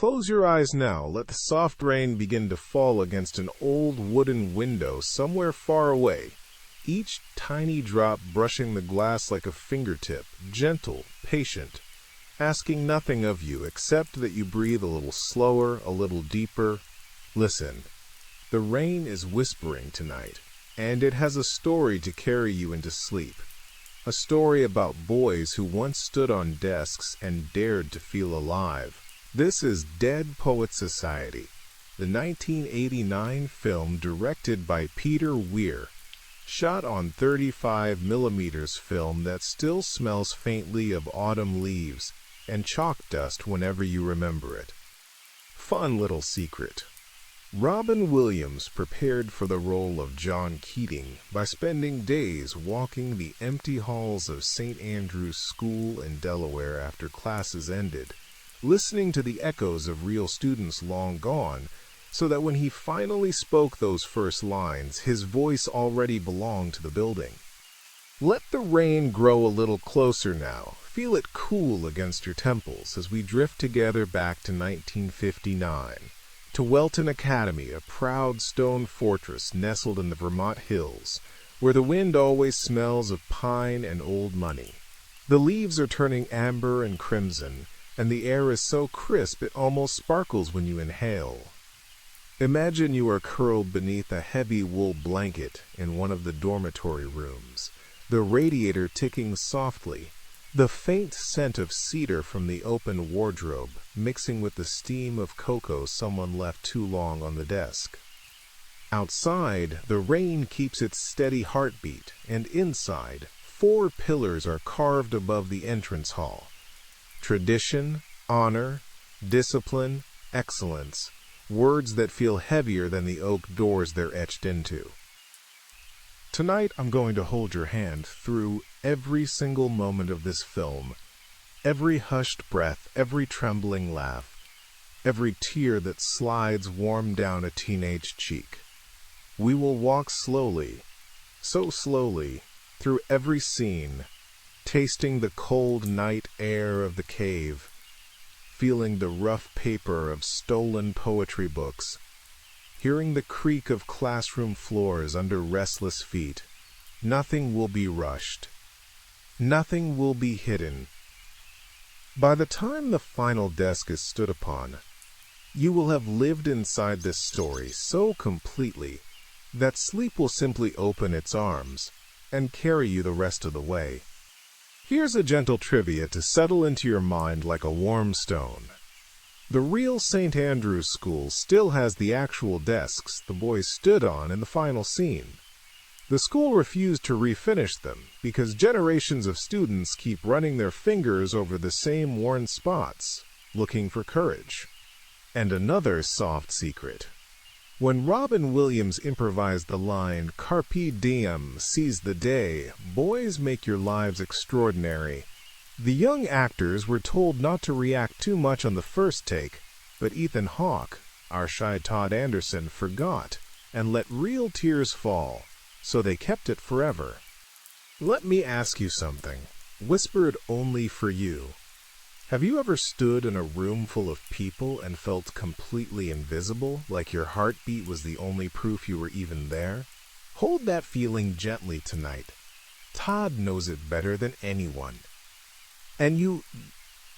Close your eyes now. Let the soft rain begin to fall against an old wooden window somewhere far away, each tiny drop brushing the glass like a fingertip, gentle, patient, asking nothing of you except that you breathe a little slower, a little deeper. Listen, the rain is whispering tonight, and it has a story to carry you into sleep. A story about boys who once stood on desks and dared to feel alive. This is Dead Poets Society, the 1989 film directed by Peter Weir, shot on 35mm film that still smells faintly of autumn leaves and chalk dust whenever you remember it. Fun little secret. Robin Williams prepared for the role of John Keating by spending days walking the empty halls of St. Andrew's School in Delaware after classes ended, listening to the echoes of real students long gone, so that when he finally spoke those first lines, his voice already belonged to the building. Let the rain grow a little closer now. Feel it cool against your temples as we drift together back to 1959, to Welton Academy, a proud stone fortress nestled in the Vermont hills, where the wind always smells of pine and old money. The leaves are turning amber and crimson, and the air is so crisp it almost sparkles when you inhale. Imagine you are curled beneath a heavy wool blanket in one of the dormitory rooms, the radiator ticking softly, the faint scent of cedar from the open wardrobe mixing with the steam of cocoa someone left too long on the desk. Outside, the rain keeps its steady heartbeat, and inside, 4 pillars are carved above the entrance hall. Tradition, honor, discipline, excellence, words that feel heavier than the oak doors they're etched into. Tonight I'm going to hold your hand through every single moment of this film, every hushed breath, every trembling laugh, every tear that slides warm down a teenage cheek. We will walk slowly, so slowly, through every scene, tasting the cold night air of the cave, feeling the rough paper of stolen poetry books, hearing the creak of classroom floors under restless feet. Nothing will be rushed. Nothing will be hidden. By the time the final desk is stood upon, you will have lived inside this story so completely that sleep will simply open its arms and carry you the rest of the way. Here's a gentle trivia to settle into your mind like a warm stone. The real St. Andrew's School still has the actual desks the boys stood on in the final scene. The school refused to refinish them because generations of students keep running their fingers over the same worn spots, looking for courage. And another soft secret. When Robin Williams improvised the line, "Carpe diem, seize the day, boys make your lives extraordinary," the young actors were told not to react too much on the first take, but Ethan Hawke, our shy Todd Anderson, forgot and let real tears fall, so they kept it forever. Let me ask you something, whispered only for you. Have you ever stood in a room full of people and felt completely invisible, like your heartbeat was the only proof you were even there? Hold that feeling gently tonight. Todd knows it better than anyone. And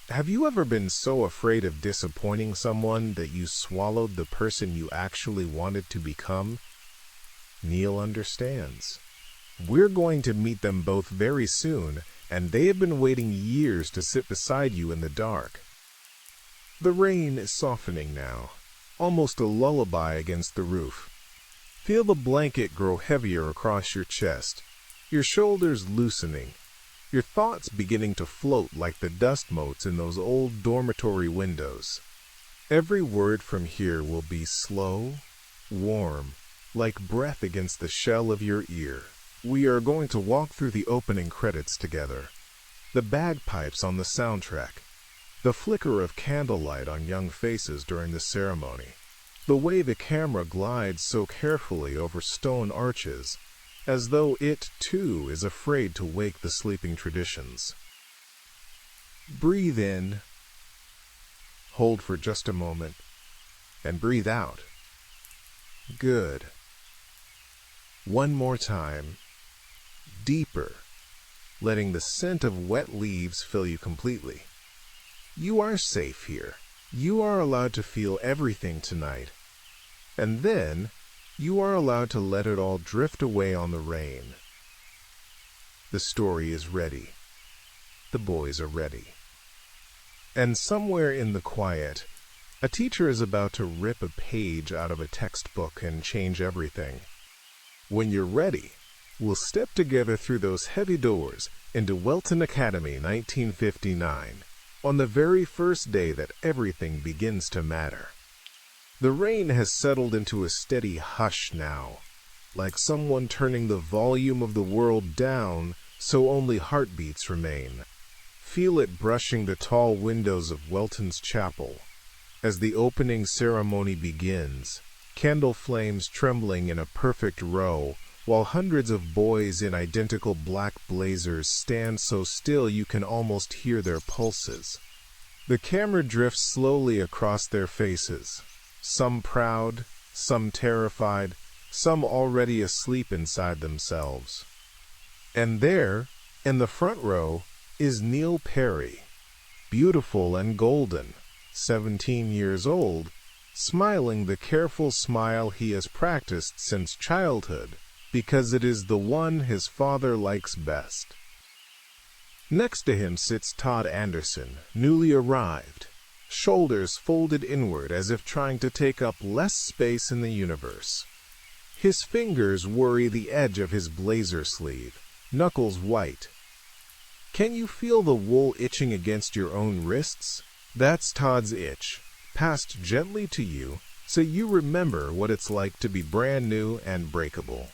have you ever been so afraid of disappointing someone that you swallowed the person you actually wanted to become? Neil understands. We're going to meet them both very soon, and they have been waiting years to sit beside you in the dark. The rain is softening now, almost a lullaby against the roof. Feel the blanket grow heavier across your chest, your shoulders loosening, your thoughts beginning to float like the dust motes in those old dormitory windows. Every word from here will be slow, warm, like breath against the shell of your ear. We are going to walk through the opening credits together. The bagpipes on the soundtrack. The flicker of candlelight on young faces during the ceremony. The way the camera glides so carefully over stone arches, as though it, too, is afraid to wake the sleeping traditions. Breathe in. Hold for just a moment, and breathe out. Good. One more time. Deeper, letting the scent of wet leaves fill you completely. You are safe here. You are allowed to feel everything tonight. And then, you are allowed to let it all drift away on the rain. The story is ready. The boys are ready. And somewhere in the quiet, a teacher is about to rip a page out of a textbook and change everything. When you're ready, we'll step together through those heavy doors into Welton Academy 1959, on the very first day that everything begins to matter. The rain has settled into a steady hush now, like someone turning the volume of the world down so only heartbeats remain. Feel it brushing the tall windows of Welton's chapel. As the opening ceremony begins, candle flames trembling in a perfect row, while hundreds of boys in identical black blazers stand so still you can almost hear their pulses. The camera drifts slowly across their faces, some proud, some terrified, some already asleep inside themselves. And there, in the front row, is Neil Perry, beautiful and golden, 17 years old, smiling the careful smile he has practiced since childhood, because it is the one his father likes best. Next to him sits Todd Anderson, newly arrived, shoulders folded inward as if trying to take up less space in the universe. His fingers worry the edge of his blazer sleeve, knuckles white. Can you feel the wool itching against your own wrists? That's Todd's itch, passed gently to you, so you remember what it's like to be brand new and breakable.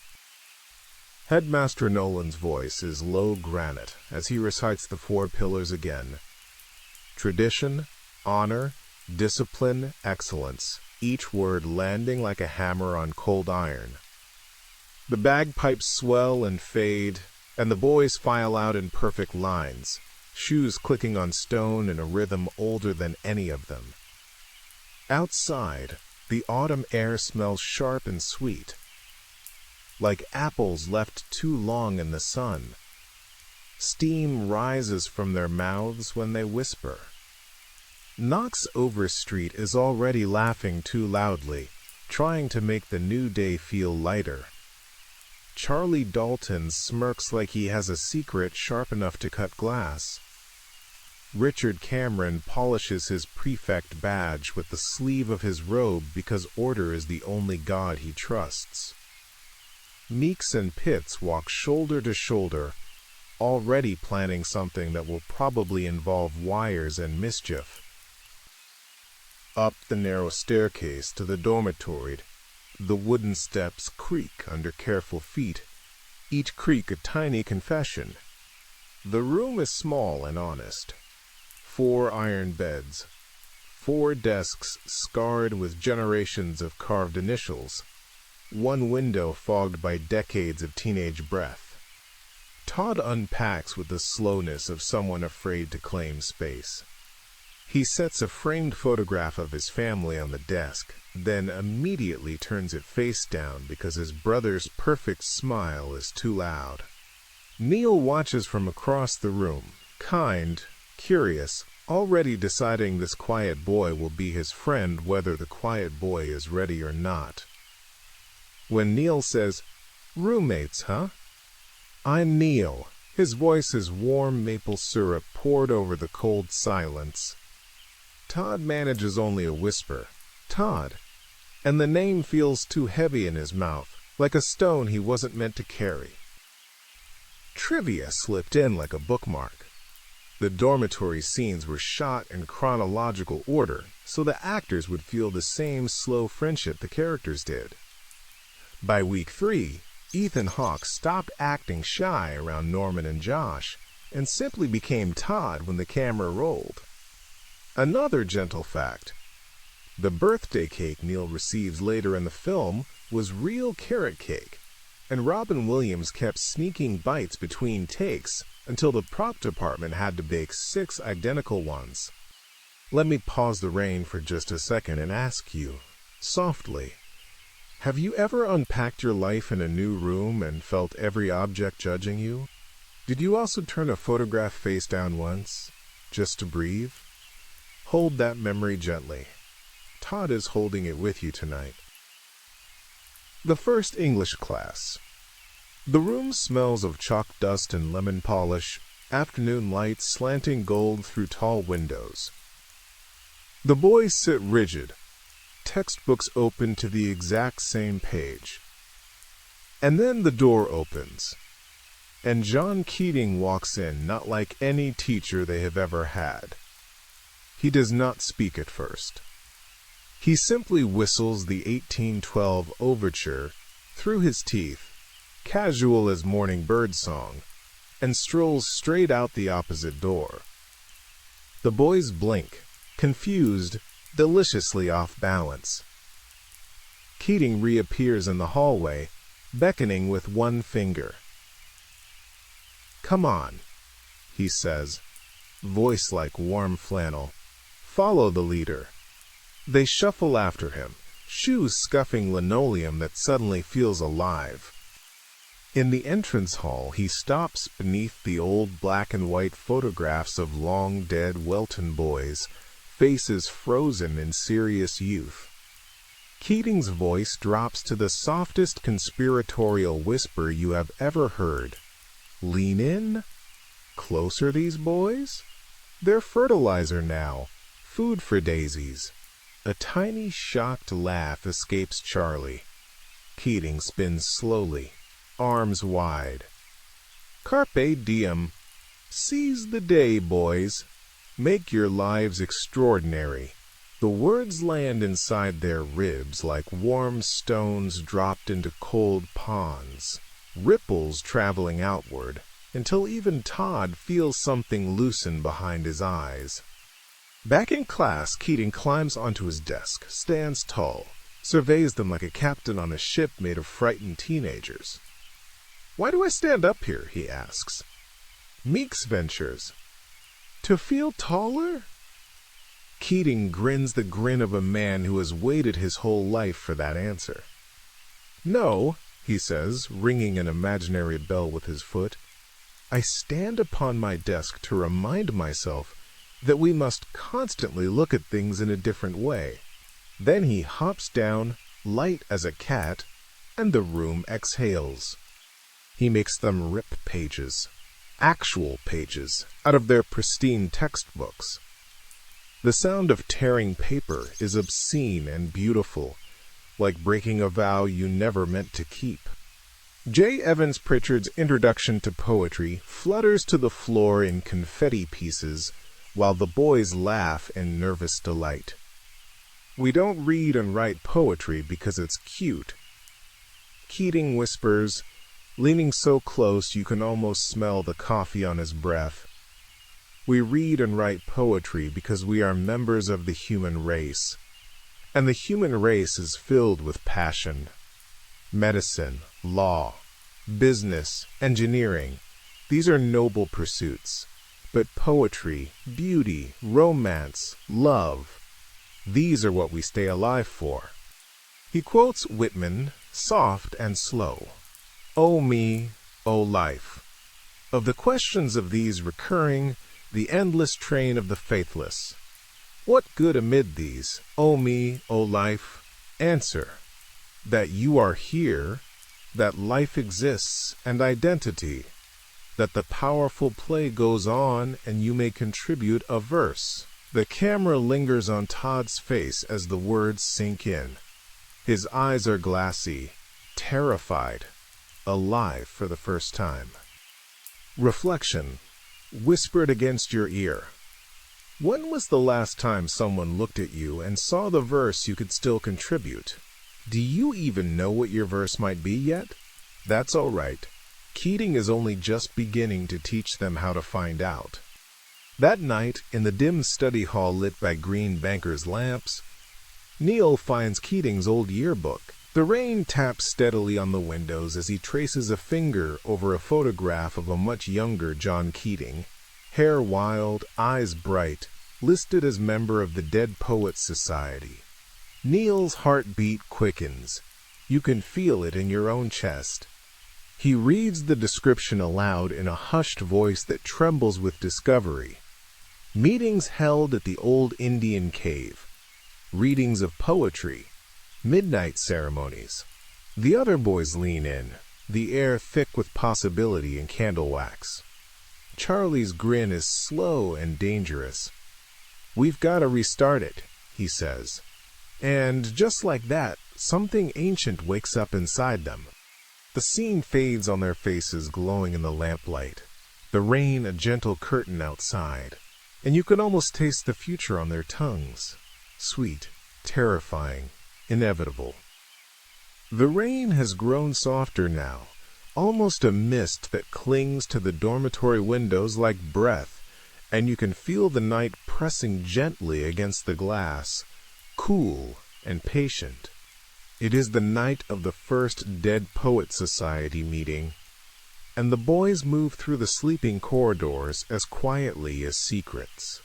Headmaster Nolan's voice is low granite as he recites the 4 pillars again. Tradition, honor, discipline, excellence, each word landing like a hammer on cold iron. The bagpipes swell and fade, and the boys file out in perfect lines, shoes clicking on stone in a rhythm older than any of them. Outside, the autumn air smells sharp and sweet, like apples left too long in the sun. Steam rises from their mouths when they whisper. Knox Overstreet is already laughing too loudly, trying to make the new day feel lighter. Charlie Dalton smirks like he has a secret sharp enough to cut glass. Richard Cameron polishes his prefect badge with the sleeve of his robe because order is the only god he trusts. Meeks and Pitts walk shoulder to shoulder, already planning something that will probably involve wires and mischief. Up the narrow staircase to the dormitory, the wooden steps creak under careful feet, each creak a tiny confession. The room is small and honest. 4 iron beds, 4 desks scarred with generations of carved initials, 1 window fogged by decades of teenage breath. Todd unpacks with the slowness of someone afraid to claim space. He sets a framed photograph of his family on the desk, then immediately turns it face down because his brother's perfect smile is too loud. Neil watches from across the room, kind, curious, already deciding this quiet boy will be his friend whether the quiet boy is ready or not. When Neil says, "Roommates, huh?" "I'm Neil." His voice is warm maple syrup poured over the cold silence. Todd manages only a whisper, "Todd," and the name feels too heavy in his mouth, like a stone he wasn't meant to carry. Trivia slipped in like a bookmark. The dormitory scenes were shot in chronological order, so the actors would feel the same slow friendship the characters did. By week 3, Ethan Hawke stopped acting shy around Norman and Josh, and simply became Todd when the camera rolled. Another gentle fact: the birthday cake Neil receives later in the film was real carrot cake, and Robin Williams kept sneaking bites between takes until the prop department had to bake 6 identical ones. Let me pause the rain for just a second and ask you, softly, have you ever unpacked your life in a new room and felt every object judging you? Did you also turn a photograph face down once, just to breathe? Hold that memory gently. Todd is holding it with you tonight. The first English class. The room smells of chalk dust and lemon polish, afternoon light slanting gold through tall windows. The boys sit rigid, textbooks open to the exact same page. And then the door opens, and John Keating walks in not like any teacher they have ever had. He does not speak at first. He simply whistles the 1812 overture through his teeth, casual as morning bird song, and strolls straight out the opposite door. The boys blink, confused, deliciously off balance. Keating reappears in the hallway, beckoning with one finger. "Come on," he says, voice like warm flannel. "Follow the leader." They shuffle after him, shoes scuffing linoleum that suddenly feels alive. In the entrance hall, he stops beneath the old black and white photographs of long-dead Welton boys, faces frozen in serious youth. Keating's voice drops to the softest conspiratorial whisper you have ever heard. "Lean in? Closer, these boys? They're fertilizer now, food for daisies." A tiny, shocked laugh escapes Charlie. Keating spins slowly, arms wide. "Carpe diem. Seize the day, boys. Make your lives extraordinary." The words land inside their ribs like warm stones dropped into cold ponds, ripples traveling outward, until even Todd feels something loosen behind his eyes. Back in class, Keating climbs onto his desk, stands tall, surveys them like a captain on a ship made of frightened teenagers. "Why do I stand up here?" he asks. Meeks ventures. "To feel taller?" Keating grins the grin of a man who has waited his whole life for that answer. "No," he says, ringing an imaginary bell with his foot. "I stand upon my desk to remind myself that we must constantly look at things in a different way." Then he hops down, light as a cat, and the room exhales. He makes them rip pages, actual pages, out of their pristine textbooks. The sound of tearing paper is obscene and beautiful, like breaking a vow you never meant to keep. J. Evans Pritchard's introduction to poetry flutters to the floor in confetti pieces, while the boys laugh in nervous delight. "We don't read and write poetry because it's cute," Keating whispers, leaning so close you can almost smell the coffee on his breath. "We read and write poetry because we are members of the human race, and the human race is filled with passion. Medicine, law, business, engineering, these are noble pursuits. But poetry, beauty, romance, love, these are what we stay alive for." He quotes Whitman, soft and slow. "O me, O life. Of the questions of these recurring, the endless train of the faithless. What good amid these, O me, O life? Answer, that you are here, that life exists, and identity, that the powerful play goes on and you may contribute a verse." The camera lingers on Todd's face as the words sink in. His eyes are glassy, terrified, alive for the first time. Reflection, whispered against your ear. When was the last time someone looked at you and saw the verse you could still contribute? Do you even know what your verse might be yet? That's all right. Keating is only just beginning to teach them how to find out. That night, in the dim study hall lit by green bankers' lamps, Neil finds Keating's old yearbook. The rain taps steadily on the windows as he traces a finger over a photograph of a much younger John Keating. Hair wild, eyes bright, listed as member of the Dead Poets Society. Neil's heartbeat quickens. You can feel it in your own chest. He reads the description aloud in a hushed voice that trembles with discovery. Meetings held at the old Indian cave. Readings of poetry. Midnight ceremonies. The other boys lean in, the air thick with possibility and candle wax. Charlie's grin is slow and dangerous. "We've got to restart it," he says. And just like that, something ancient wakes up inside them. The scene fades on their faces, glowing in the lamplight. The rain a gentle curtain outside, and you can almost taste the future on their tongues. Sweet, terrifying, inevitable. The rain has grown softer now, almost a mist that clings to the dormitory windows like breath, and you can feel the night pressing gently against the glass, cool and patient. It is the night of the first Dead Poets Society meeting, and the boys move through the sleeping corridors as quietly as secrets.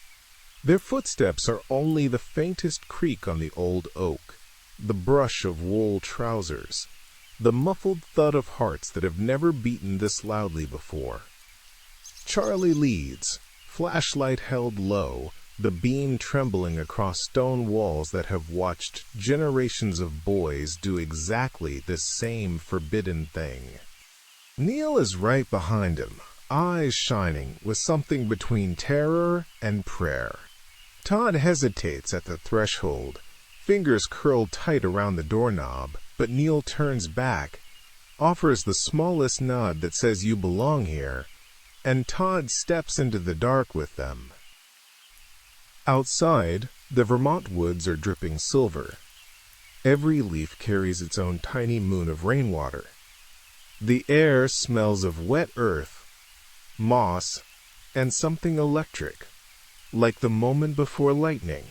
Their footsteps are only the faintest creak on the old oak, the brush of wool trousers, the muffled thud of hearts that have never beaten this loudly before. Charlie leads, flashlight held low, the beam trembling across stone walls that have watched generations of boys do exactly this same forbidden thing. Neil is right behind him, eyes shining with something between terror and prayer. Todd hesitates at the threshold, fingers curled tight around the doorknob, but Neil turns back, offers the smallest nod that says you belong here, and Todd steps into the dark with them. Outside, the Vermont woods are dripping silver. Every leaf carries its own tiny moon of rainwater. The air smells of wet earth, moss, and something electric, like the moment before lightning.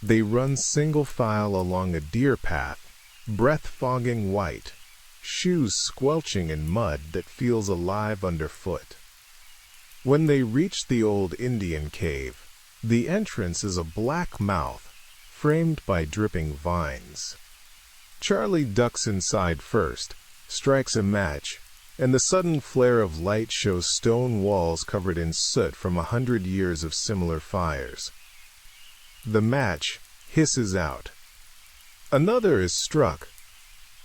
They run single file along a deer path, breath-fogging white, shoes squelching in mud that feels alive underfoot. When they reach the old Indian cave, the entrance is a black mouth, framed by dripping vines. Charlie ducks inside first, strikes a match, and the sudden flare of light shows stone walls covered in soot from 100 years of similar fires. The match hisses out. Another is struck.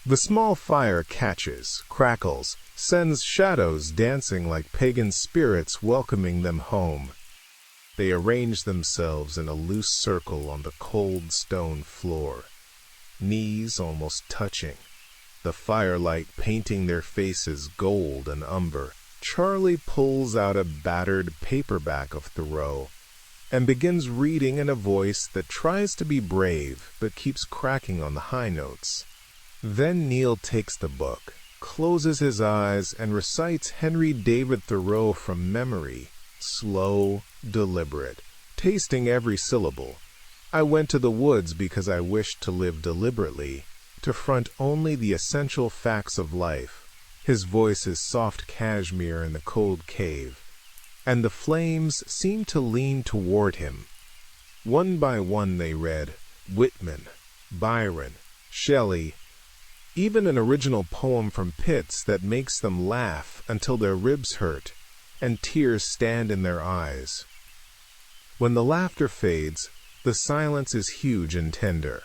The small fire catches, crackles, sends shadows dancing like pagan spirits welcoming them home. They arrange themselves in a loose circle on the cold stone floor, knees almost touching, the firelight painting their faces gold and umber. Charlie pulls out a battered paperback of Thoreau and begins reading in a voice that tries to be brave but keeps cracking on the high notes. Then Neil takes the book, closes his eyes, and recites Henry David Thoreau from memory, slow, deliberate, tasting every syllable. I went to the woods because I wished to live deliberately, to front only the essential facts of life. His voice is soft cashmere in the cold cave, and the flames seem to lean toward him. One by one they read Whitman, Byron, Shelley, even an original poem from Pitts that makes them laugh until their ribs hurt and tears stand in their eyes. When the laughter fades, the silence is huge and tender.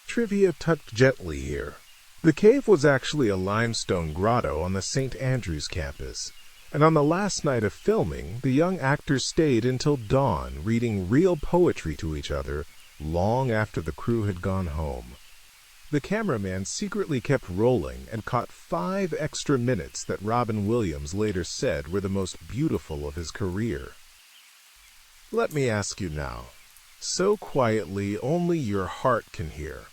Trivia tucked gently here. The cave was actually a limestone grotto on the St. Andrews campus, and on the last night of filming, the young actors stayed until dawn reading real poetry to each other long after the crew had gone home. The cameraman secretly kept rolling and caught 5 extra minutes that Robin Williams later said were the most beautiful of his career. Let me ask you now, so quietly only your heart can hear,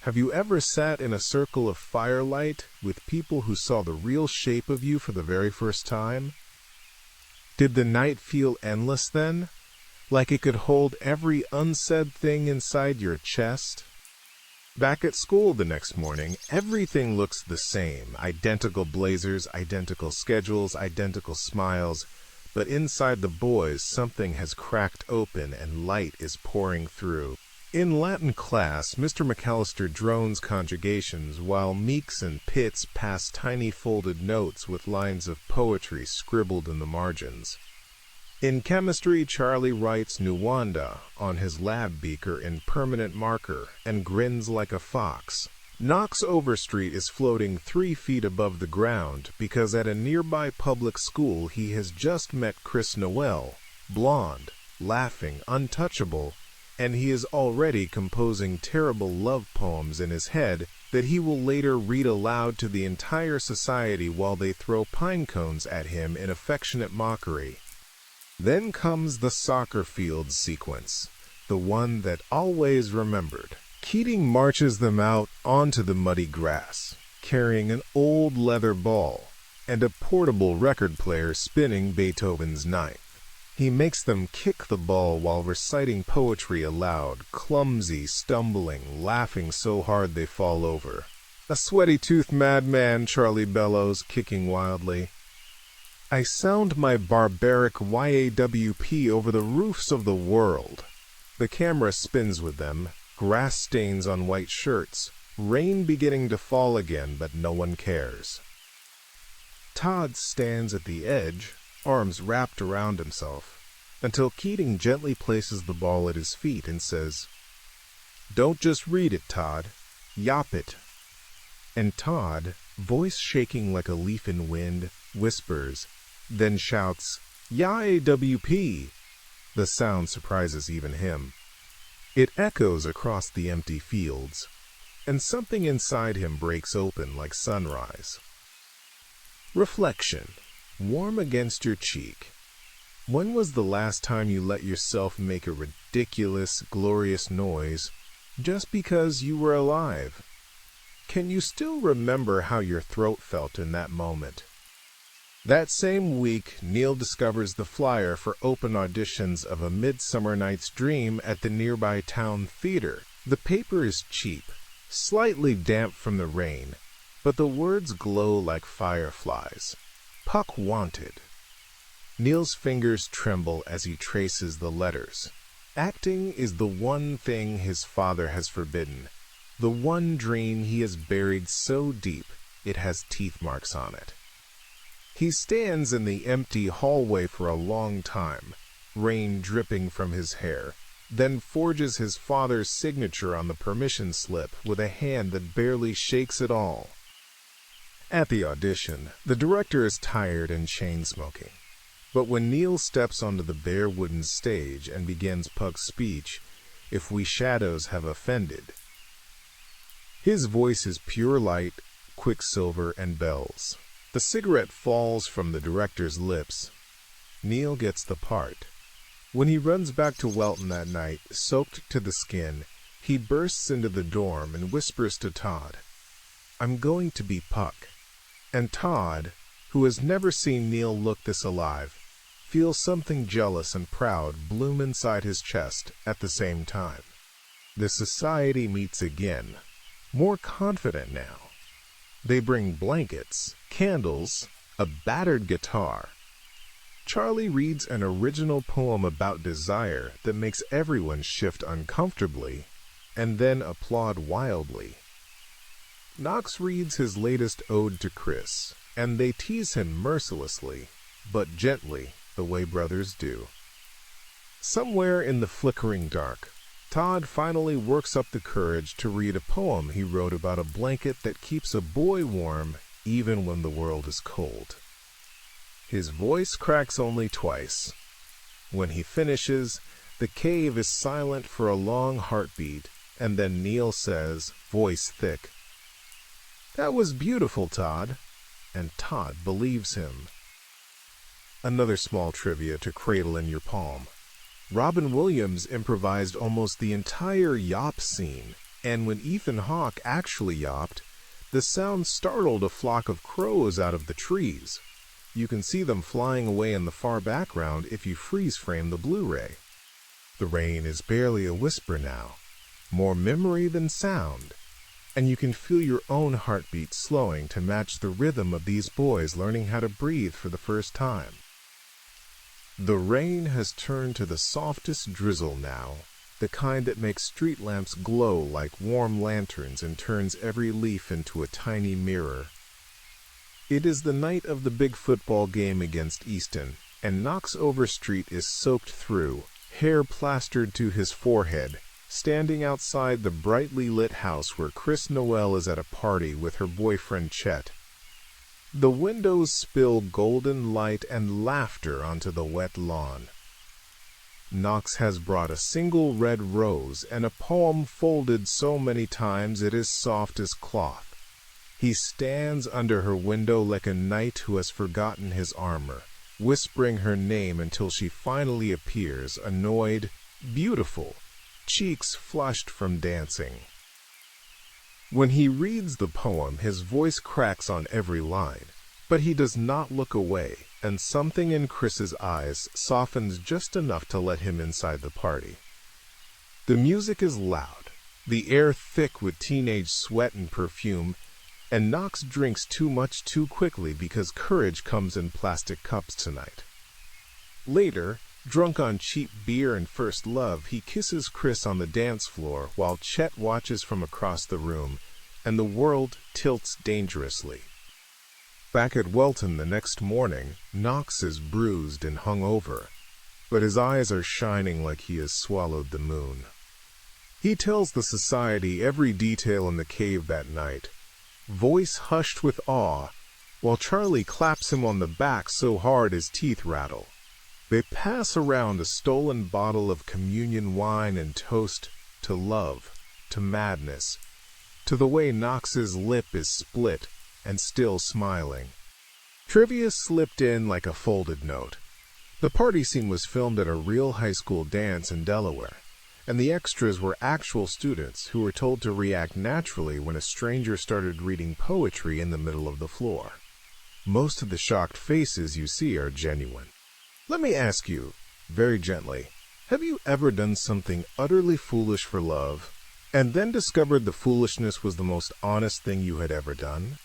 have you ever sat in a circle of firelight with people who saw the real shape of you for the very first time? Did the night feel endless then, like it could hold every unsaid thing inside your chest? Back at school the next morning, everything looks the same. Identical blazers, identical schedules, identical smiles. But inside the boys, something has cracked open and light is pouring through. In Latin class, Mr. McAllister drones conjugations while Meeks and Pitts pass tiny folded notes with lines of poetry scribbled in the margins. In chemistry, Charlie writes Nuwanda on his lab beaker in permanent marker and grins like a fox. Knox Overstreet is floating 3 feet above the ground because at a nearby public school he has just met Chris Noel, blonde, laughing, untouchable, and he is already composing terrible love poems in his head that he will later read aloud to the entire society while they throw pine cones at him in affectionate mockery. Then comes the soccer field sequence, the one that always remembered. Keating marches them out onto the muddy grass, carrying an old leather ball and a portable record player spinning Beethoven's Ninth. He makes them kick the ball while reciting poetry aloud, clumsy, stumbling, laughing so hard they fall over. "A sweaty-toothed madman," Charlie bellows, kicking wildly. "I sound my barbaric YAWP over the roofs of the world." The camera spins with them, grass stains on white shirts, rain beginning to fall again, but no one cares. Todd stands at the edge, arms wrapped around himself, until Keating gently places the ball at his feet and says, "Don't just read it, Todd. Yop it." And Todd, voice shaking like a leaf in wind, whispers, then shouts, "YAWP!" The sound surprises even him. It echoes across the empty fields, and something inside him breaks open like sunrise. Reflection, warm against your cheek. When was the last time you let yourself make a ridiculous, glorious noise just because you were alive? Can you still remember how your throat felt in that moment? That same week, Neil discovers the flyer for open auditions of A Midsummer Night's Dream at the nearby town theater. The paper is cheap, slightly damp from the rain, but the words glow like fireflies. Puck wanted. Neil's fingers tremble as he traces the letters. Acting is the one thing his father has forbidden, the one dream he has buried so deep it has teeth marks on it. He stands in the empty hallway for a long time, rain dripping from his hair, then forges his father's signature on the permission slip with a hand that barely shakes at all. At the audition, the director is tired and chain-smoking. But when Neil steps onto the bare wooden stage and begins Puck's speech, "If we shadows have offended," his voice is pure light, quicksilver, and bells. The cigarette falls from the director's lips. Neil gets the part. When he runs back to Welton that night, soaked to the skin, he bursts into the dorm and whispers to Todd, "I'm going to be Puck." And Todd, who has never seen Neil look this alive, feels something jealous and proud bloom inside his chest at the same time. The society meets again, more confident now. They bring blankets, candles, a battered guitar. Charlie reads an original poem about desire that makes everyone shift uncomfortably and then applaud wildly. Knox reads his latest ode to Chris, and they tease him mercilessly, but gently, the way brothers do. Somewhere in the flickering dark, Todd finally works up the courage to read a poem he wrote about a blanket that keeps a boy warm even when the world is cold. His voice cracks only twice. When he finishes, the cave is silent for a long heartbeat, and then Neil says, voice thick, "That was beautiful, Todd." And Todd believes him. Another small trivia to cradle in your palm. Robin Williams improvised almost the entire yop scene, and when Ethan Hawke actually yopped, the sound startled a flock of crows out of the trees. You can see them flying away in the far background if you freeze frame the Blu-ray. The rain is barely a whisper now, more memory than sound, and you can feel your own heartbeat slowing to match the rhythm of these boys learning how to breathe for the first time. The rain has turned to the softest drizzle now, the kind that makes street lamps glow like warm lanterns and turns every leaf into a tiny mirror. It is the night of the big football game against Easton, and Knox Overstreet is soaked through, hair plastered to his forehead, standing outside the brightly lit house where Chris Noel is at a party with her boyfriend Chet. The windows spill golden light and laughter onto the wet lawn. Knox has brought a single red rose and a poem folded so many times it is soft as cloth. He stands under her window like a knight who has forgotten his armor, whispering her name until she finally appears, annoyed, beautiful, cheeks flushed from dancing. When he reads the poem, his voice cracks on every line, but he does not look away, and something in Chris's eyes softens just enough to let him inside the party. The music is loud, the air thick with teenage sweat and perfume, and Knox drinks too much too quickly because courage comes in plastic cups tonight. Later, drunk on cheap beer and first love, he kisses Chris on the dance floor while Chet watches from across the room, and the world tilts dangerously. Back at Welton the next morning, Knox is bruised and hungover, but his eyes are shining like he has swallowed the moon. He tells the society every detail in the cave that night, voice hushed with awe, while Charlie claps him on the back so hard his teeth rattle. They pass around a stolen bottle of communion wine and toast to love, to madness, to the way Knox's lip is split and still smiling. Trivia slipped in like a folded note. The party scene was filmed at a real high school dance in Delaware, and the extras were actual students who were told to react naturally when a stranger started reading poetry in the middle of the floor. Most of the shocked faces you see are genuine. Let me ask you, very gently, have you ever done something utterly foolish for love, and then discovered the foolishness was the most honest thing you had ever done?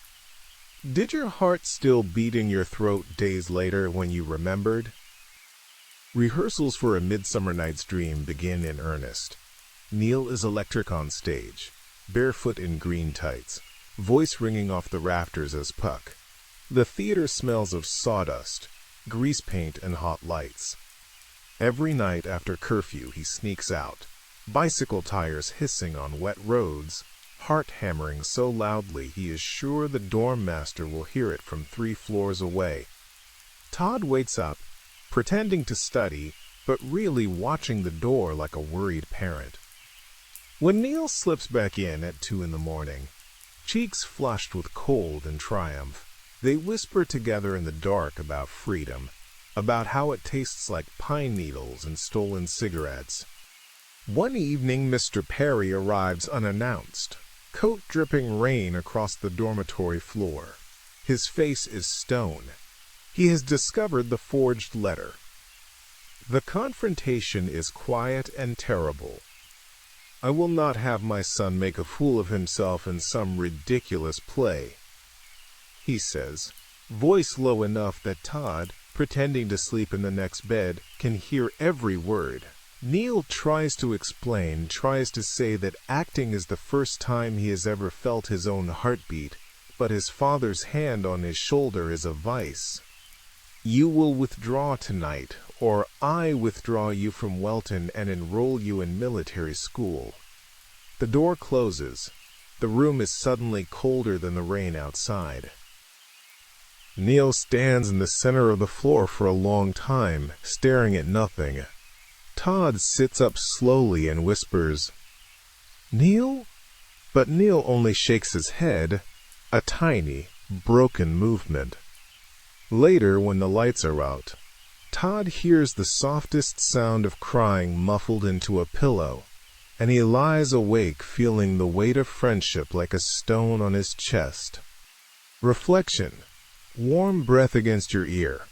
Did your heart still beat in your throat days later when you remembered? Rehearsals for A Midsummer Night's Dream begin in earnest. Neil is electric on stage, barefoot in green tights, voice ringing off the rafters as Puck. The theater smells of sawdust, grease paint, and hot lights. Every night after curfew he sneaks out, bicycle tires hissing on wet roads, heart hammering so loudly he is sure the dorm master will hear it from 3 floors away. Todd waits up, pretending to study, but really watching the door like a worried parent. When Neil slips back in at 2 in the morning, cheeks flushed with cold and triumph, they whisper together in the dark about freedom, about how it tastes like pine needles and stolen cigarettes. One evening Mr. Perry arrives unannounced, coat dripping rain across the dormitory floor. His face is stone. He has discovered the forged letter. The confrontation is quiet and terrible. I will not have my son make a fool of himself in some ridiculous play, he says, voice low enough that Todd, pretending to sleep in the next bed, can hear every word. Neil tries to explain, tries to say that acting is the first time he has ever felt his own heartbeat, but his father's hand on his shoulder is a vice. You will withdraw tonight, or I withdraw you from Welton and enroll you in military school. The door closes. The room is suddenly colder than the rain outside. Neil stands in the center of the floor for a long time, staring at nothing. Todd sits up slowly and whispers, "Neil?" But Neil only shakes his head, a tiny, broken movement. Later, when the lights are out, Todd hears the softest sound of crying muffled into a pillow, and he lies awake feeling the weight of friendship like a stone on his chest. Reflection. Warm breath against your ear.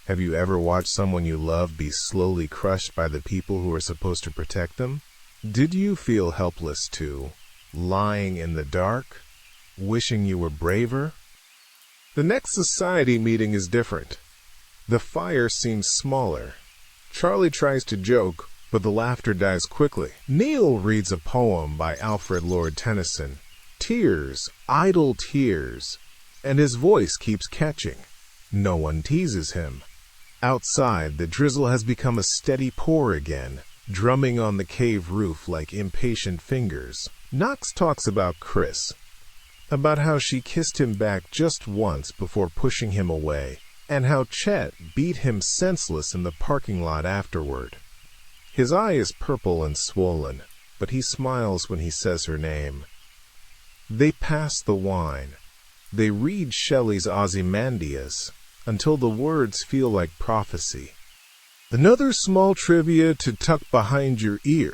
Have you ever watched someone you love be slowly crushed by the people who are supposed to protect them? Did you feel helpless too, lying in the dark, wishing you were braver? The next society meeting is different. The fire seems smaller. Charlie tries to joke, but the laughter dies quickly. Neil reads a poem by Alfred Lord Tennyson. Tears, idle tears, and his voice keeps catching. No one teases him. Outside, the drizzle has become a steady pour again, drumming on the cave roof like impatient fingers. Knox talks about Chris, about how she kissed him back just once before pushing him away, and how Chet beat him senseless in the parking lot afterward. His eye is purple and swollen, but he smiles when he says her name. They pass the wine. They read Shelley's Ozymandias until the words feel like prophecy. Another small trivia to tuck behind your ear.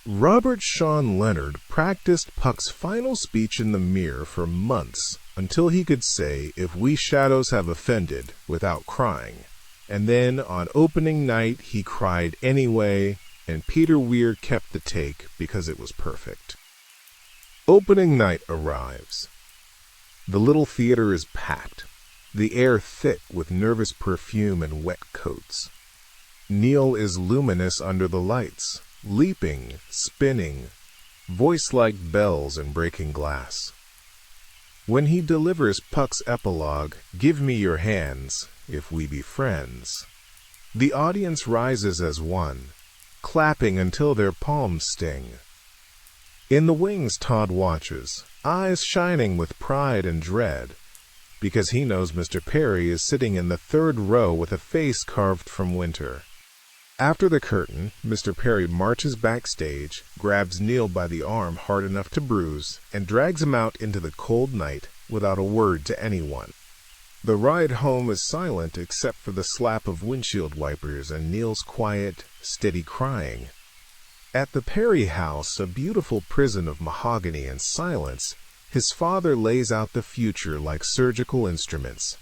Robert Sean Leonard practiced Puck's final speech in the mirror for months until he could say, "If we shadows have offended," without crying. And then on opening night he cried anyway, and Peter Weir kept the take because it was perfect. Opening night arrives. The little theater is packed, the air thick with nervous perfume and wet coats. Neil is luminous under the lights, leaping, spinning, voice like bells and breaking glass. When he delivers Puck's epilogue, "Give me your hands, if we be friends," the audience rises as one, clapping until their palms sting. In the wings Todd watches, eyes shining with pride and dread, because he knows Mr. Perry is sitting in the third row with a face carved from winter. After the curtain, Mr. Perry marches backstage, grabs Neil by the arm hard enough to bruise, and drags him out into the cold night without a word to anyone. The ride home is silent except for the slap of windshield wipers and Neil's quiet, steady crying. At the Perry house, a beautiful prison of mahogany and silence, his father lays out the future like surgical instruments.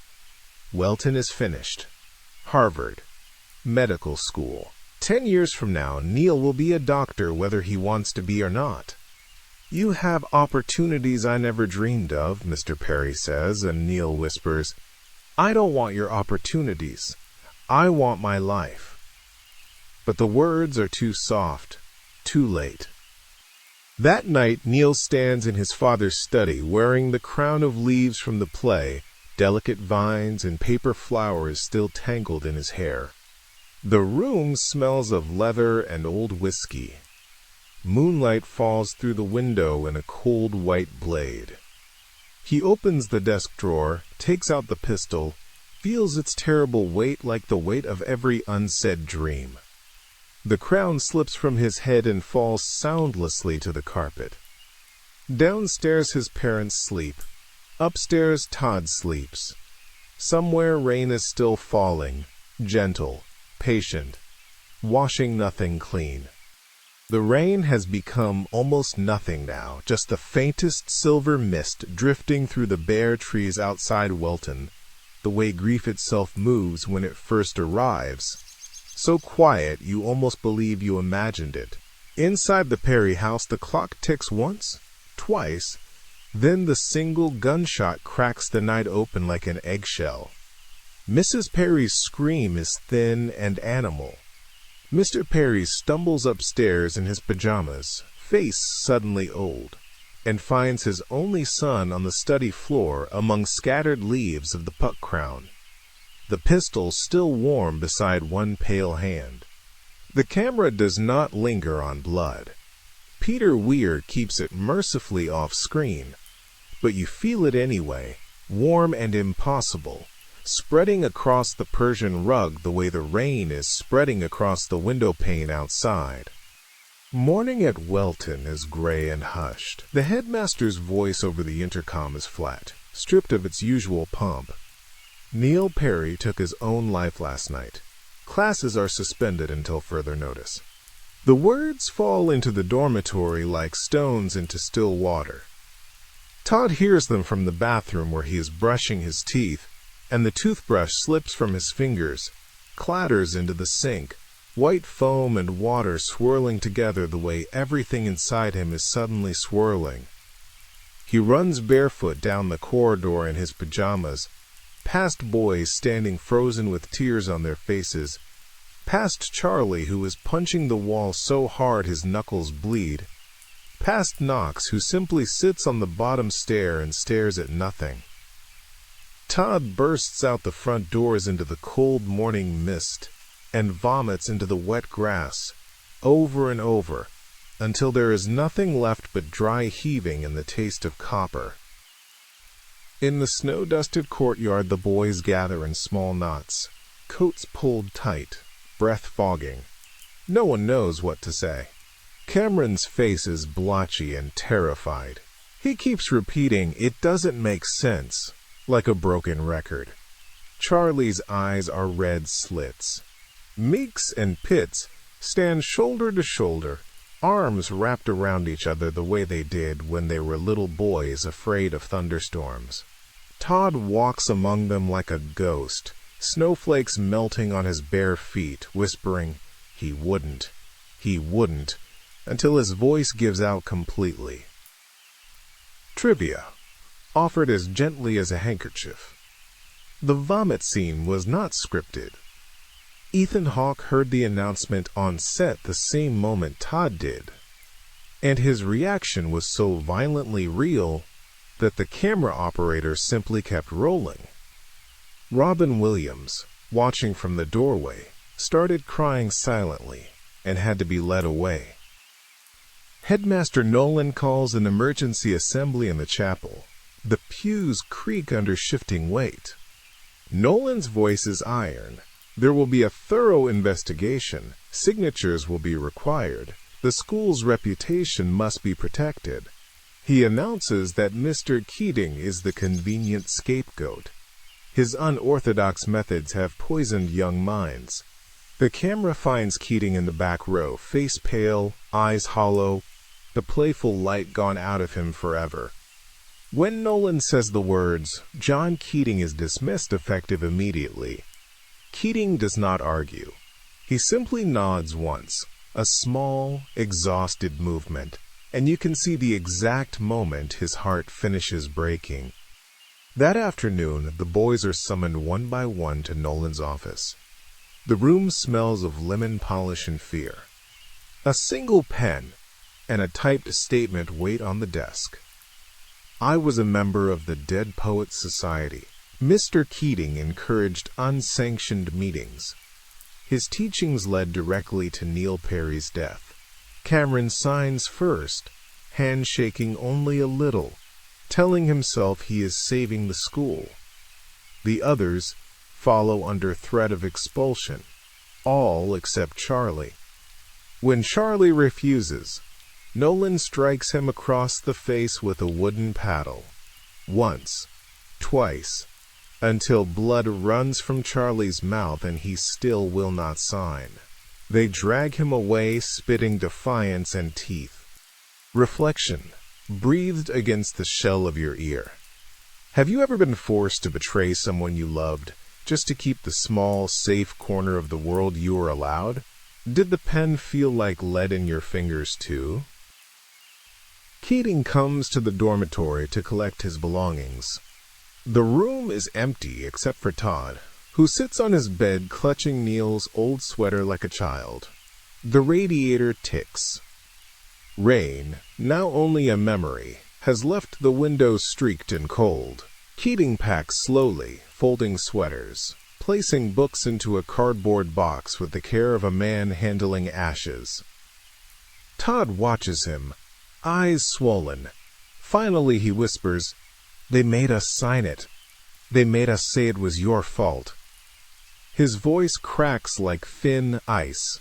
Welton is finished. Harvard. Medical school. 10 years from now, Neil will be a doctor whether he wants to be or not. "You have opportunities I never dreamed of," Mr. Perry says, and Neil whispers, "I don't want your opportunities. I want my life." But the words are too soft, too late. That night, Neil stands in his father's study wearing the crown of leaves from the play, delicate vines and paper flowers still tangled in his hair. The room smells of leather and old whiskey. Moonlight falls through the window in a cold white blade. He opens the desk drawer, takes out the pistol, feels its terrible weight like the weight of every unsaid dream. The crown slips from his head and falls soundlessly to the carpet. Downstairs his parents sleep. Upstairs Todd sleeps. Somewhere rain is still falling, gentle, patient, washing nothing clean. The rain has become almost nothing now, just the faintest silver mist drifting through the bare trees outside Welton, the way grief itself moves when it first arrives. So quiet you almost believe you imagined it. Inside the Perry house the clock ticks once, twice, then the single gunshot cracks the night open like an eggshell. Mrs. Perry's scream is thin and animal. Mr. Perry stumbles upstairs in his pajamas, face suddenly old, and finds his only son on the study floor among scattered leaves of the Puck crown, the pistol still warm beside one pale hand. The camera does not linger on blood. Peter Weir keeps it mercifully off-screen, but you feel it anyway, warm and impossible, spreading across the Persian rug the way the rain is spreading across the window pane outside. Morning at Welton is gray and hushed. The headmaster's voice over the intercom is flat, stripped of its usual pomp. Neil Perry took his own life last night. Classes are suspended until further notice. The words fall into the dormitory like stones into still water. Todd hears them from the bathroom where he is brushing his teeth, and the toothbrush slips from his fingers, clatters into the sink, white foam and water swirling together the way everything inside him is suddenly swirling. He runs barefoot down the corridor in his pajamas, past boys standing frozen with tears on their faces, past Charlie who is punching the wall so hard his knuckles bleed, past Knox who simply sits on the bottom stair and stares at nothing. Todd bursts out the front doors into the cold morning mist and vomits into the wet grass, over and over, until there is nothing left but dry heaving and the taste of copper. In the snow-dusted courtyard the boys gather in small knots, coats pulled tight, breath fogging. No one knows what to say. Cameron's face is blotchy and terrified. He keeps repeating, "It doesn't make sense," like a broken record. Charlie's eyes are red slits. Meeks and Pitts stand shoulder to shoulder, arms wrapped around each other the way they did when they were little boys afraid of thunderstorms. Todd walks among them like a ghost, snowflakes melting on his bare feet, whispering, he wouldn't, until his voice gives out completely. Trivia, offered as gently as a handkerchief. The vomit scene was not scripted. Ethan Hawke heard the announcement on set the same moment Todd did, and his reaction was so violently real that the camera operator simply kept rolling. Robin Williams, watching from the doorway, started crying silently and had to be led away. Headmaster Nolan calls an emergency assembly in the chapel. The pews creak under shifting weight. Nolan's voice is iron. There will be a thorough investigation. Signatures will be required. The school's reputation must be protected. He announces that Mr. Keating is the convenient scapegoat. His unorthodox methods have poisoned young minds. The camera finds Keating in the back row, face pale, eyes hollow, the playful light gone out of him forever. When Nolan says the words, "John Keating is dismissed," effective immediately, Keating does not argue. He simply nods once, a small, exhausted movement, and you can see the exact moment his heart finishes breaking. That afternoon, the boys are summoned one by one to Nolan's office. The room smells of lemon polish and fear. A single pen and a typed statement wait on the desk. I was a member of the Dead Poets Society. Mr. Keating encouraged unsanctioned meetings. His teachings led directly to Neil Perry's death. Cameron signs first, handshaking only a little, telling himself he is saving the school. The others follow under threat of expulsion, all except Charlie. When Charlie refuses, Nolan strikes him across the face with a wooden paddle. Once, twice, until blood runs from Charlie's mouth and he still will not sign. They drag him away, spitting defiance and teeth. Reflection, breathed against the shell of your ear. Have you ever been forced to betray someone you loved, just to keep the small, safe corner of the world you were allowed? Did the pen feel like lead in your fingers too? Keating comes to the dormitory to collect his belongings. The room is empty except for Todd, who sits on his bed clutching Neil's old sweater like a child. The radiator ticks. Rain, now only a memory, has left the windows streaked and cold. Keating packs slowly, folding sweaters, placing books into a cardboard box with the care of a man handling ashes. Todd watches him, eyes swollen. Finally he whispers, "They made us sign it. They made us say it was your fault." His voice cracks like thin ice.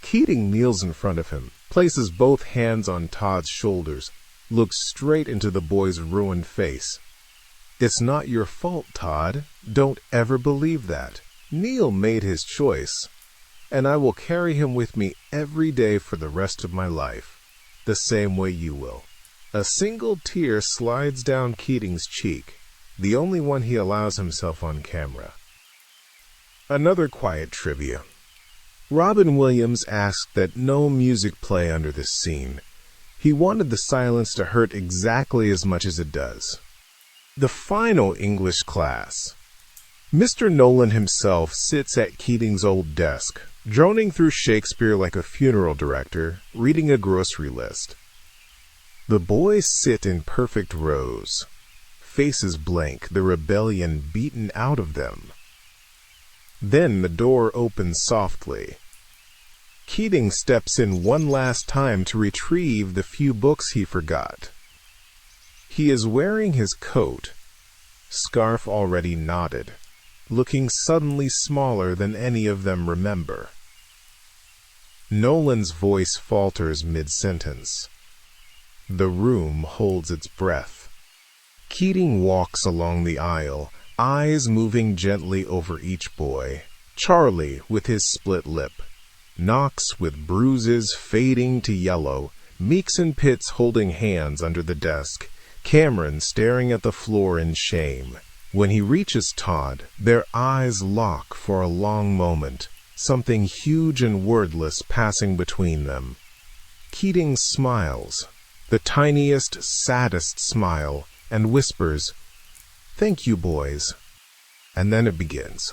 Keating kneels in front of him, places both hands on Todd's shoulders, looks straight into the boy's ruined face. "It's not your fault, Todd. Don't ever believe that. Neil made his choice, and I will carry him with me every day for the rest of my life, the same way you will." A single tear slides down Keating's cheek, the only one he allows himself on camera. Another quiet trivia. Robin Williams asked that no music play under this scene. He wanted the silence to hurt exactly as much as it does. The final English class. Mr. Nolan himself sits at Keating's old desk, droning through Shakespeare like a funeral director, reading a grocery list. The boys sit in perfect rows, faces blank, the rebellion beaten out of them. Then the door opens softly. Keating steps in one last time to retrieve the few books he forgot. He is wearing his coat, scarf already knotted, looking suddenly smaller than any of them remember. Nolan's voice falters mid-sentence. The room holds its breath. Keating walks along the aisle, eyes moving gently over each boy. Charlie with his split lip, Knox with bruises fading to yellow, Meeks and Pitts holding hands under the desk, Cameron staring at the floor in shame. When he reaches Todd, their eyes lock for a long moment, something huge and wordless passing between them. Keating smiles, the tiniest, saddest smile, and whispers, "Thank you, boys." And then it begins.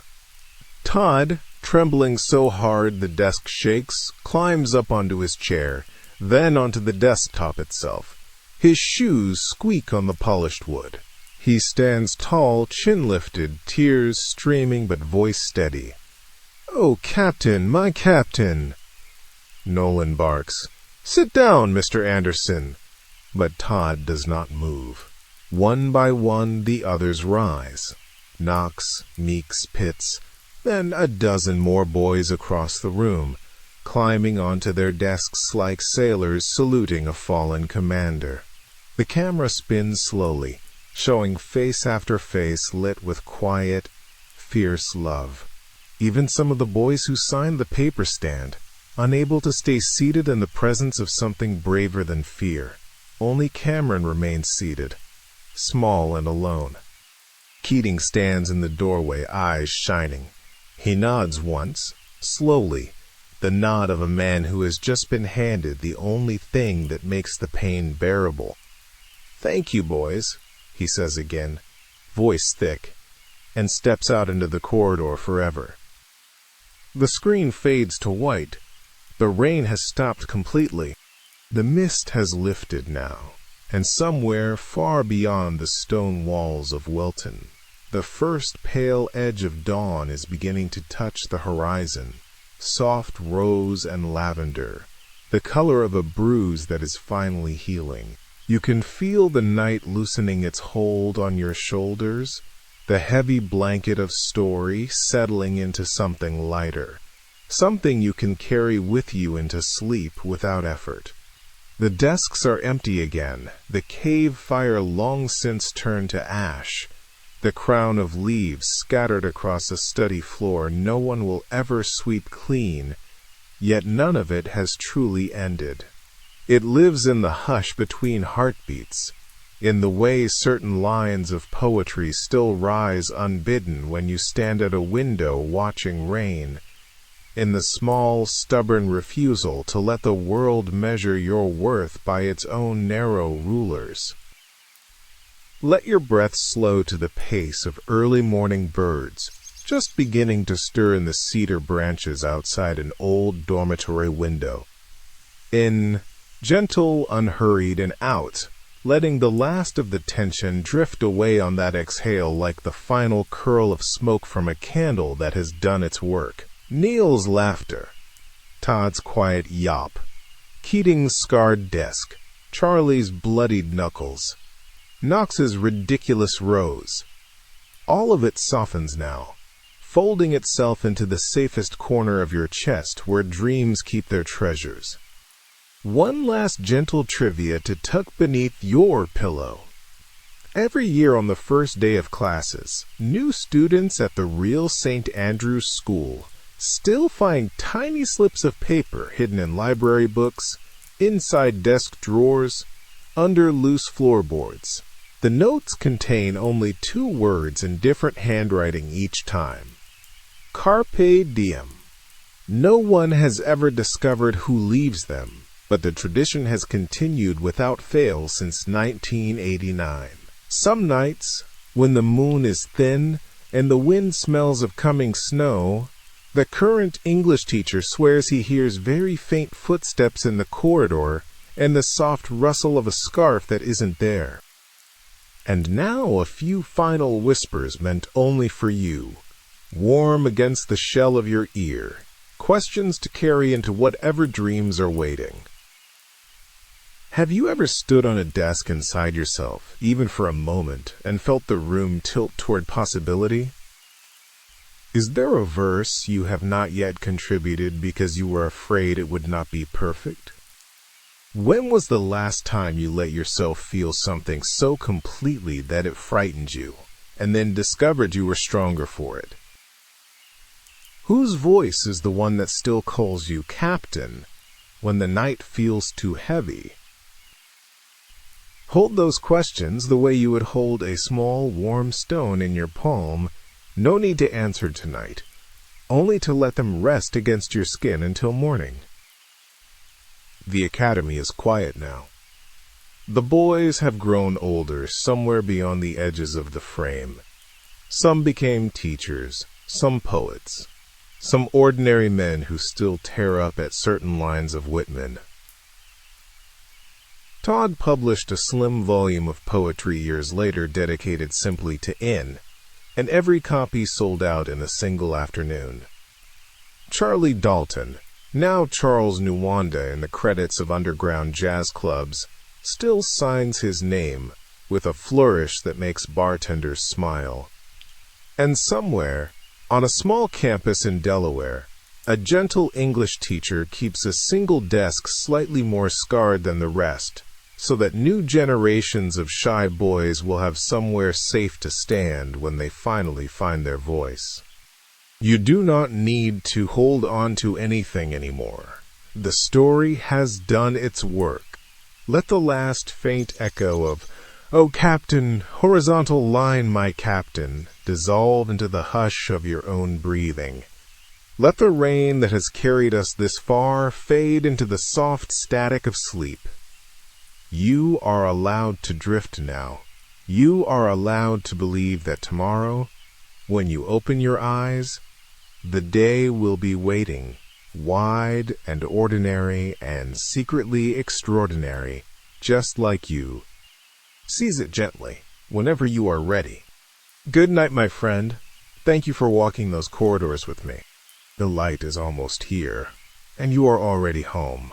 Todd, trembling so hard the desk shakes, climbs up onto his chair, then onto the desktop itself. His shoes squeak on the polished wood. He stands tall, chin lifted, tears streaming but voice steady. "Oh, Captain, my Captain!" Nolan barks, "Sit down, Mr. Anderson." But Todd does not move. One by one the others rise. Knox, Meeks, Pitts, then a dozen more boys across the room, climbing onto their desks like sailors saluting a fallen commander. The camera spins slowly, showing face after face lit with quiet, fierce love. Even some of the boys who signed the paper stand, unable to stay seated in the presence of something braver than fear. Only Cameron remains seated, small and alone. Keating stands in the doorway, eyes shining. He nods once, slowly, the nod of a man who has just been handed the only thing that makes the pain bearable. "Thank you, boys," he says again, voice thick, and steps out into the corridor forever. The screen fades to white. The rain has stopped completely. The mist has lifted now, and somewhere far beyond the stone walls of Welton, the first pale edge of dawn is beginning to touch the horizon, soft rose and lavender, the color of a bruise that is finally healing. You can feel the night loosening its hold on your shoulders, the heavy blanket of story settling into something lighter, something you can carry with you into sleep without effort. The desks are empty again, the cave fire long since turned to ash, the crown of leaves scattered across a study floor no one will ever sweep clean, yet none of it has truly ended. It lives in the hush between heartbeats, in the way certain lines of poetry still rise unbidden when you stand at a window watching rain, in the small, stubborn refusal to let the world measure your worth by its own narrow rulers. Let your breath slow to the pace of early morning birds, just beginning to stir in the cedar branches outside an old dormitory window. In, gentle, unhurried, and out, letting the last of the tension drift away on that exhale like the final curl of smoke from a candle that has done its work. Neil's laughter, Todd's quiet yawp, Keating's scarred desk, Charlie's bloodied knuckles, Knox's ridiculous rose. All of it softens now, folding itself into the safest corner of your chest where dreams keep their treasures. One last gentle trivia to tuck beneath your pillow. Every year on the first day of classes, new students at the real St. Andrew's School still find tiny slips of paper hidden in library books, inside desk drawers, under loose floorboards. The notes contain only 2 words in different handwriting each time. Carpe diem. No one has ever discovered who leaves them, but the tradition has continued without fail since 1989. Some nights, when the moon is thin and the wind smells of coming snow, the current English teacher swears he hears very faint footsteps in the corridor and the soft rustle of a scarf that isn't there. And now a few final whispers meant only for you, warm against the shell of your ear, questions to carry into whatever dreams are waiting. Have you ever stood on a desk inside yourself, even for a moment, and felt the room tilt toward possibility? Is there a verse you have not yet contributed because you were afraid it would not be perfect? When was the last time you let yourself feel something so completely that it frightened you, and then discovered you were stronger for it? Whose voice is the one that still calls you captain when the night feels too heavy? Hold those questions the way you would hold a small, warm stone in your palm. No need to answer tonight, only to let them rest against your skin until morning. The academy is quiet now. The boys have grown older somewhere beyond the edges of the frame. Some became teachers, some poets, some ordinary men who still tear up at certain lines of Whitman. Todd published a slim volume of poetry years later dedicated simply to In, and every copy sold out in a single afternoon. Charlie Dalton, now Charles Nuwanda in the credits of underground jazz clubs, still signs his name with a flourish that makes bartenders smile. And somewhere, on a small campus in Delaware, a gentle English teacher keeps a single desk slightly more scarred than the rest, so that new generations of shy boys will have somewhere safe to stand when they finally find their voice. You do not need to hold on to anything anymore. The story has done its work. Let the last faint echo of, "Oh, Captain, horizontal line, my captain," dissolve into the hush of your own breathing. Let the rain that has carried us this far fade into the soft static of sleep. You are allowed to drift now. You are allowed to believe that tomorrow, when you open your eyes, the day will be waiting, wide and ordinary and secretly extraordinary, just like you. Seize it gently, whenever you are ready. Good night, my friend. Thank you for walking those corridors with me. The light is almost here, and you are already home.